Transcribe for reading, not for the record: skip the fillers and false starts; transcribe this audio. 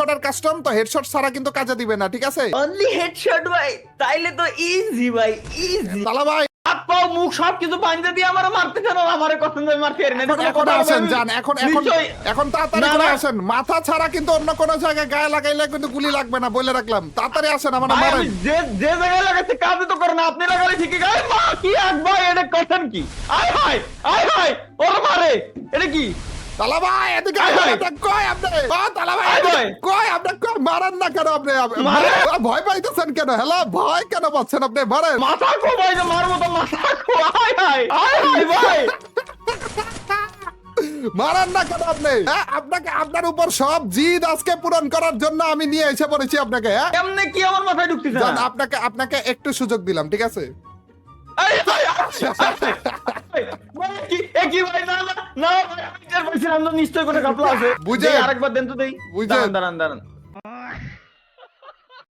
Order custom, তো headshot ছাড়া কিন্তু কাজে দিবে না, ঠিক আছে? অনলি হেডশট ভাই, তাইলে তো ইজি ভাই, ইজি। তালা ভাই হাত পা মুখ সব কিছু বাঁধতে দিয়ে আমারে মারতে চান, আর আমারে কথা দিয়ে মারতে পারেন না। এখন আসেন যান, এখন তাড়াতাড়ি করে আসেন। মাথা ছাড়া কিন্তু অন্য কোনো জায়গায় গায়ে লাগাইলে কিন্তু গুলি লাগবে না, বলে রাখলাম। তাড়াতাড়ি আসেন, আমার মারেন। যে যে জায়গায় লাগাতে কাজে তো করে না, আপনি লাগালে ঠিকই গায়ে মা কি আগ ভাই, এটা কথা কি? আয় হায় ওর মারে, এটা কি? তালা ভাই এদিকে কই আপনি? তালা ভাই কই আপনি? কই মারেন না কেন আপনি? ভয় পাইতেছেন কেন? হ্যালো, ভয় কেন পাচ্ছেন আপনি? মারেন। মাথা খো ভাই, যে মারবো তো মাথা খো। আয় হায় ভাই, মারান না কেন আপনি? আপনাকে, আপনার উপর সব জিদ আজকে পূরণ করার জন্য আমি নিয়ে এসে পড়েছি আপনাকে। কেমনে কি আমার মাথায় ঢুকতেছে না? আপনাকে একটু সুযোগ দিলাম, ঠিক আছে? কি ভাই, না না না ভাই, আমি নিশ্চয় করে কাপলা আছে। বুঝে আরেকবার দেন তো দেই। বুঝে দাঁড়ান।